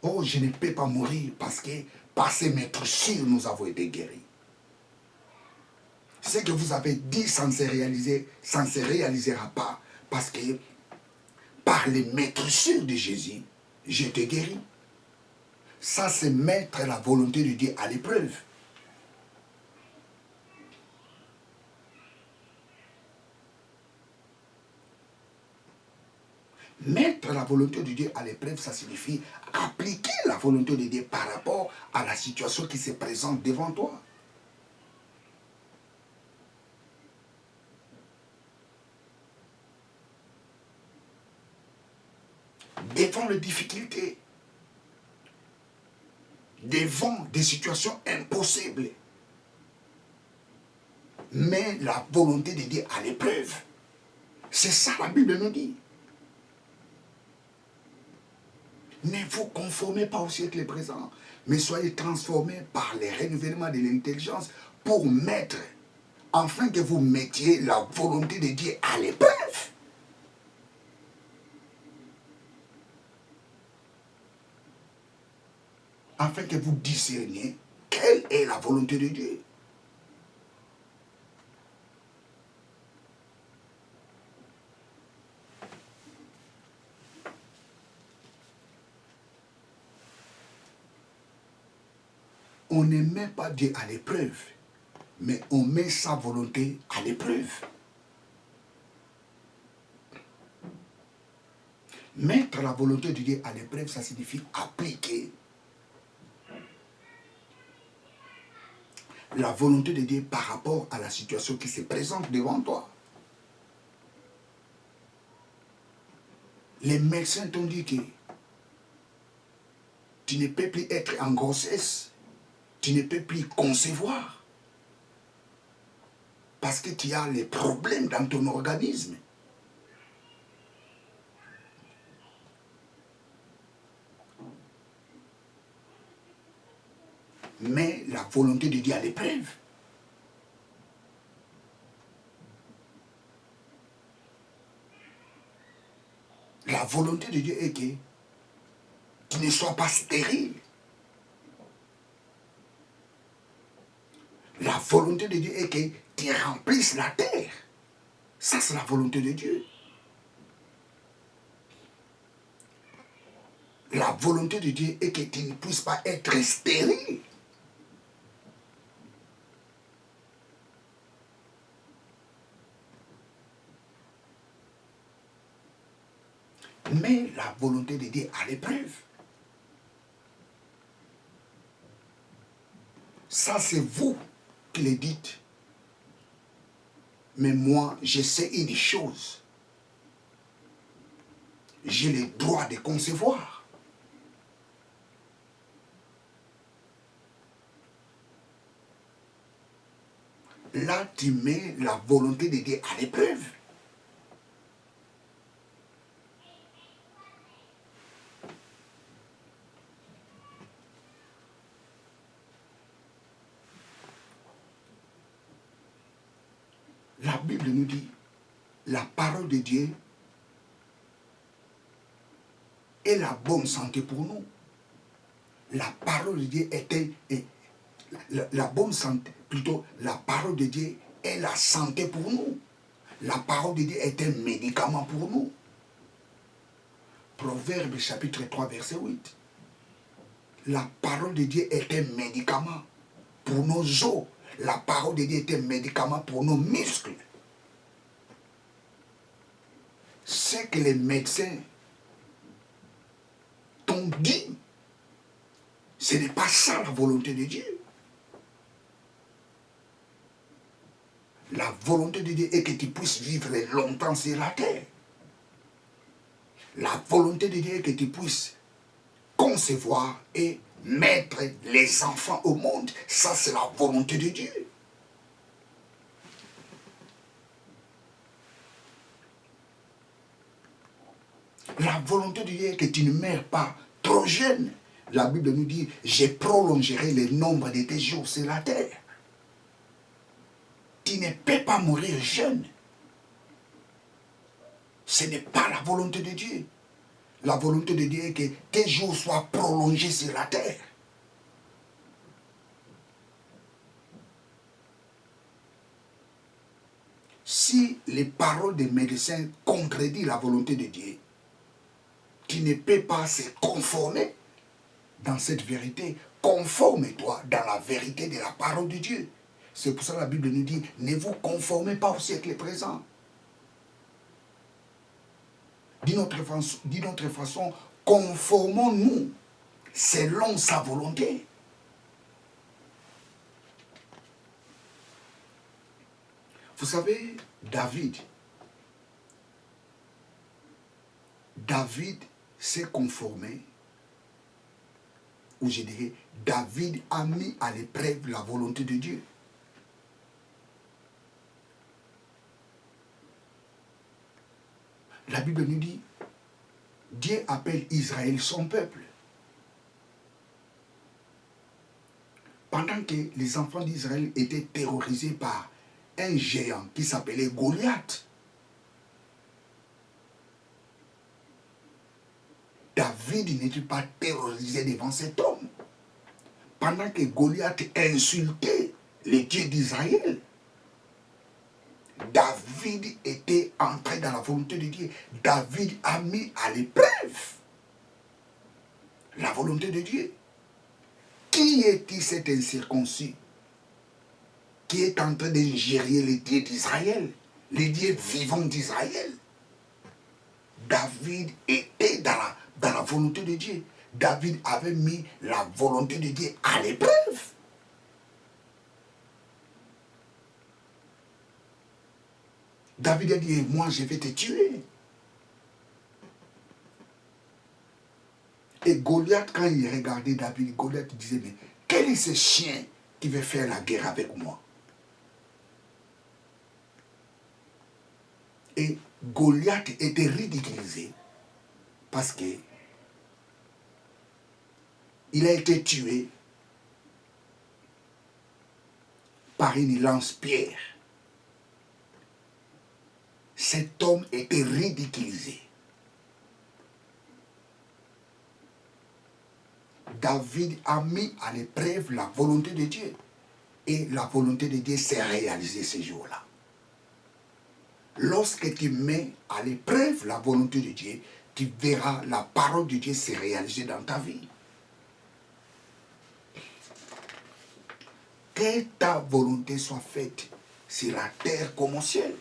Oh, je ne peux pas mourir parce que par ces maîtresses, nous avons été guéris. Ce que vous avez dit, ça ne se réalisera pas parce que par les maîtresses de Jésus, j'ai été guéri. Ça, c'est mettre la volonté de Dieu à l'épreuve. Mettre la volonté de Dieu à l'épreuve, ça signifie appliquer la volonté de Dieu par rapport à la situation qui se présente devant toi. Devant les difficultés, devant des situations impossibles, mets la volonté de Dieu à l'épreuve. C'est ça la Bible nous dit. Ne vous conformez pas au siècle présent, mais soyez transformés par le renouvellement de l'intelligence pour mettre, afin que vous mettiez la volonté de Dieu à l'épreuve. Afin que vous discerniez quelle est la volonté de Dieu. On ne met pas Dieu à l'épreuve, mais on met sa volonté à l'épreuve. Mettre la volonté de Dieu à l'épreuve, ça signifie appliquer la volonté de Dieu par rapport à la situation qui se présente devant toi. Les médecins t'ont dit que Tu ne peux plus être en grossesse. Tu ne peux plus concevoir. Parce que tu as les problèmes dans ton organisme. Mais la volonté de Dieu à l'épreuve. La volonté de Dieu est que tu ne sois pas stérile. La volonté de Dieu est que tu remplisses la terre. Ça, c'est la volonté de Dieu. La volonté de Dieu est que tu ne puisses pas être stérile. Mais la volonté de Dieu à l'épreuve. Ça, c'est vous qui le dites. Mais moi, je sais une chose. J'ai le droit de concevoir. Là, tu mets la volonté de Dieu à l'épreuve. La Bible nous dit, la parole de Dieu est la bonne santé pour nous. La parole de Dieu était, la bonne santé, plutôt la parole de Dieu est la santé pour nous. La parole de Dieu est un médicament pour nous. Proverbe chapitre 3 verset 8. La parole de Dieu est un médicament pour nos os. La parole de Dieu est un médicament pour nos muscles. Ce que les médecins t'ont dit, ce n'est pas ça la volonté de Dieu. La volonté de Dieu est que tu puisses vivre longtemps sur la terre. La volonté de Dieu est que tu puisses concevoir et mettre les enfants au monde. Ça, c'est la volonté de Dieu. La volonté de Dieu est que tu ne meurs pas trop jeune. La Bible nous dit, je prolongerai le nombre de tes jours sur la terre. Tu ne peux pas mourir jeune. Ce n'est pas la volonté de Dieu. La volonté de Dieu est que tes jours soient prolongés sur la terre. Si les paroles des médecins contredisent la volonté de Dieu, tu ne peux pas se conformer dans cette vérité. Conforme-toi dans la vérité de la parole de Dieu. C'est pour ça que la Bible nous dit, ne vous conformez pas au siècle présent. D'une autre façon, conformons-nous selon sa volonté. Vous savez, David s'est conformé, ou je dirais, David a mis à l'épreuve la volonté de Dieu. La Bible nous dit, Dieu appelle Israël son peuple. Pendant que les enfants d'Israël étaient terrorisés par un géant qui s'appelait Goliath, David n'était pas terrorisé devant cet homme. Pendant que Goliath insultait les dieux d'Israël, David était entré dans la volonté de Dieu. David a mis à l'épreuve la volonté de Dieu. Qui est-il cet incirconcis qui est en train d'ingérer les dieux d'Israël, les dieux vivants d'Israël? David était dans la volonté de Dieu. David avait mis la volonté de Dieu à l'épreuve. David a dit, moi je vais te tuer. Et Goliath, quand il regardait David, Goliath disait, mais quel est ce chien qui veut faire la guerre avec moi? Et Goliath était ridiculisé parce que il a été tué par une lance-pierre. Cet homme était ridiculisé. David a mis à l'épreuve la volonté de Dieu. Et la volonté de Dieu s'est réalisée ce jour-là. Lorsque tu mets à l'épreuve la volonté de Dieu, tu verras la parole de Dieu se réaliser dans ta vie. Que ta volonté soit faite sur la terre comme au ciel.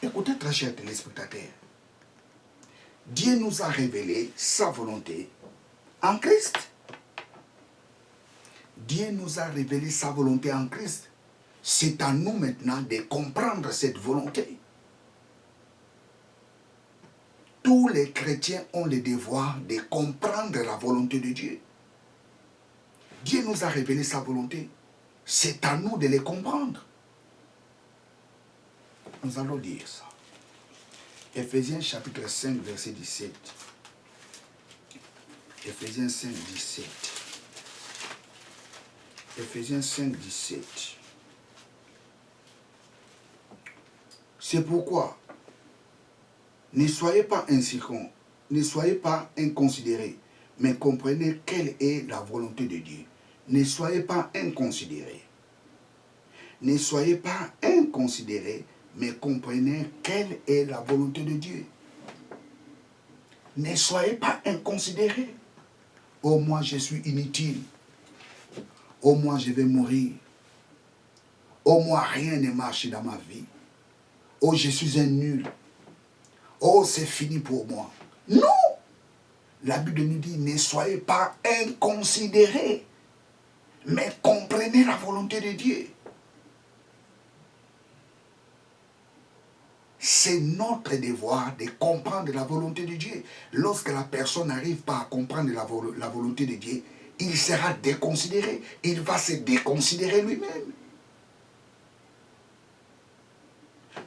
Écoutez, très chers téléspectateurs, Dieu nous a révélé sa volonté en Christ. Dieu nous a révélé sa volonté en Christ. C'est à nous maintenant de comprendre cette volonté. Tous les chrétiens ont le devoir de comprendre la volonté de Dieu. Dieu nous a révélé sa volonté. C'est à nous de les comprendre. Nous allons lire ça. Éphésiens chapitre 5, verset 17. Éphésiens 5, 17. Éphésiens 5, 17. C'est pourquoi, ne soyez pas inconsidérés, ne soyez pas inconsidérés, mais comprenez quelle est la volonté de Dieu. Ne soyez pas inconsidérés. Ne soyez pas inconsidérés, mais comprenez quelle est la volonté de Dieu. Ne soyez pas inconsidérés. Oh, moi, je suis inutile. Oh, moi, je vais mourir. Oh, moi, rien ne marche dans ma vie. Oh, je suis un nul. Oh, c'est fini pour moi. Non! La Bible nous dit, ne soyez pas inconsidérés, mais comprenez la volonté de Dieu. C'est notre devoir de comprendre la volonté de Dieu. Lorsque la personne n'arrive pas à comprendre la volonté de Dieu, il sera déconsidéré. Il va se déconsidérer lui-même.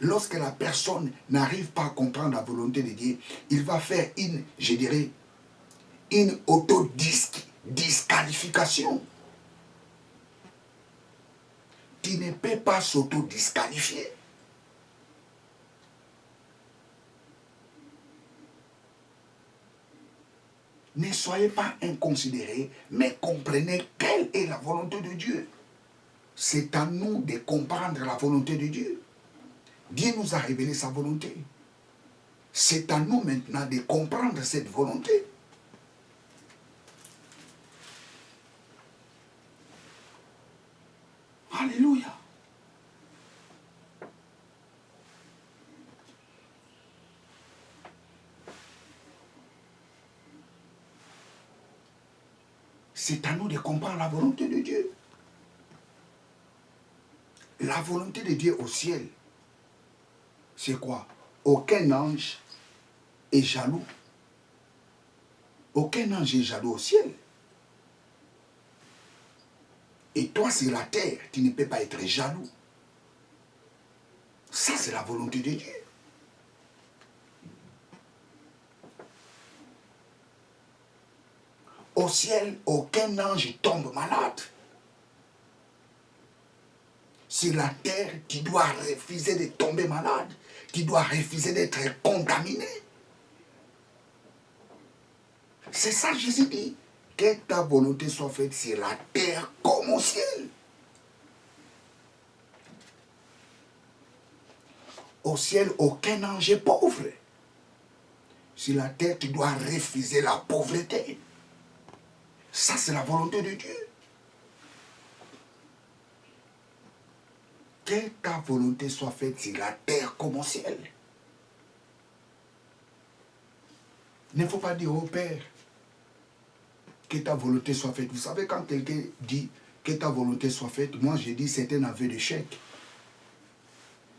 Lorsque la personne n'arrive pas à comprendre la volonté de Dieu, il va faire une auto-disqualification. Tu ne peux pas s'auto-disqualifier. Ne soyez pas inconsidérés, mais comprenez quelle est la volonté de Dieu. C'est à nous de comprendre la volonté de Dieu. Dieu nous a révélé sa volonté. C'est à nous maintenant de comprendre cette volonté. Alléluia. C'est à nous de comprendre la volonté de Dieu. La volonté de Dieu au ciel, c'est quoi? Aucun ange est jaloux. Aucun ange est jaloux au ciel. Et toi, sur la terre, tu ne peux pas être jaloux. Ça, c'est la volonté de Dieu. Au ciel, aucun ange tombe malade. Sur la terre, tu dois refuser de tomber malade. Tu dois refuser d'être contaminé. C'est ça Jésus dit. Que ta volonté soit faite sur la terre comme au ciel. Au ciel, aucun ange est pauvre. Sur la terre, tu dois refuser la pauvreté. Ça, c'est la volonté de Dieu. Que ta volonté soit faite sur la terre comme au ciel. Il ne faut pas dire au Père que ta volonté soit faite. Vous savez, quand quelqu'un dit que ta volonté soit faite, moi je dis c'est un aveu d'échec.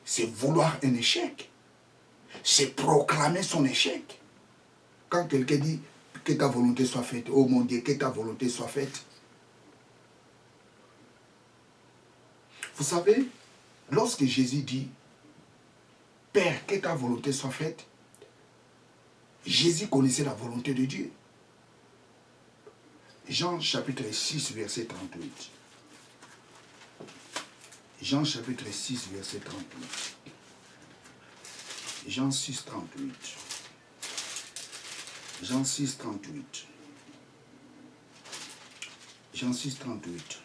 C'est vouloir un échec. c'est proclamer son échec. Quand quelqu'un dit que ta volonté soit faite, oh mon Dieu, que ta volonté soit faite. Vous savez, lorsque Jésus dit, Père, que ta volonté soit faite, Jésus connaissait la volonté de Dieu. Jean chapitre 6, verset 38. Jean chapitre 6, verset 38. Jean 6, 38. Jean 6, 38. Jean 6, 38.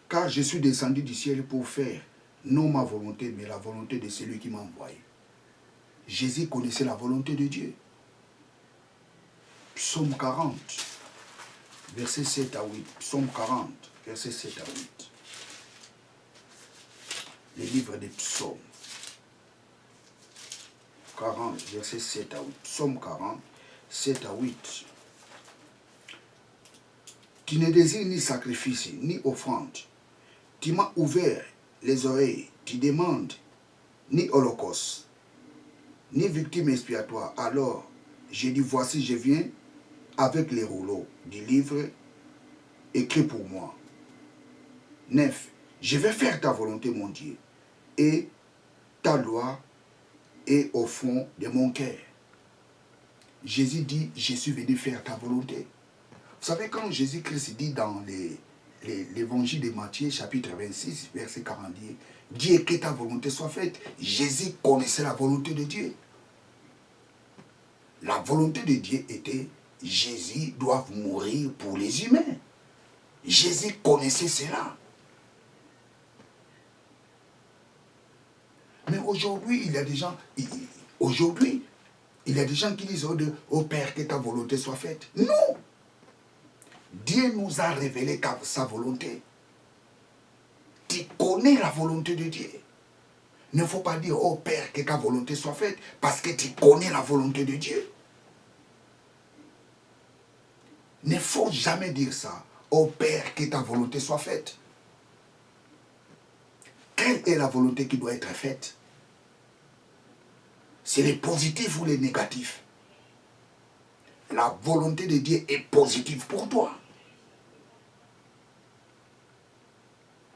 Car je suis descendu du ciel pour faire, non ma volonté, mais la volonté de celui qui m'a envoyé. Jésus connaissait la volonté de Dieu. Psaume 40, verset 7 à 8. Psaume 40, verset 7 à 8. Le livre des psaumes. 40, verset 7 à 8. Psaume 40, 7 à 8. Tu ne désires ni sacrifice, ni offrande. Tu m'as ouvert les oreilles. Tu demandes ni holocauste, ni victime expiatoire. Alors, j'ai dit, voici, je viens avec les rouleaux du livre écrit pour moi. 9. Je vais faire ta volonté, mon Dieu, et ta loi est au fond de mon cœur. Jésus dit, je suis venu faire ta volonté. Vous savez, quand Jésus-Christ dit dans l'évangile de Matthieu, chapitre 26, verset 40, Dieu, que ta volonté soit faite. Jésus connaissait la volonté de Dieu. La volonté de Dieu était, Jésus doit mourir pour les humains. Jésus connaissait cela. Mais aujourd'hui, il y a des gens, aujourd'hui, il y a des gens qui disent, oh Père, que ta volonté soit faite. Non! Dieu nous a révélé sa volonté. Tu connais la volonté de Dieu. Il ne faut pas dire, oh Père, que ta volonté soit faite, parce que tu connais la volonté de Dieu. Il ne faut jamais dire ça. Oh Père, que ta volonté soit faite. Quelle est la volonté qui doit être faite? C'est les positifs ou les négatifs? La volonté de Dieu est positive pour toi.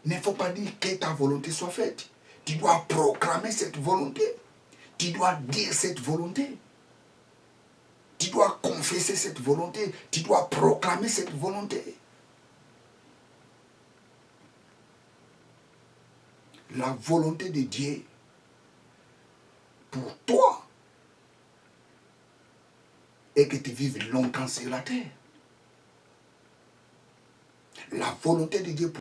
Il ne faut pas dire que ta volonté soit faite. Tu dois proclamer cette volonté. Tu dois dire cette volonté. Tu dois confesser cette volonté. Tu dois proclamer cette volonté. La volonté de Dieu pour toi est que tu vives longtemps sur la terre. La volonté de Dieu pour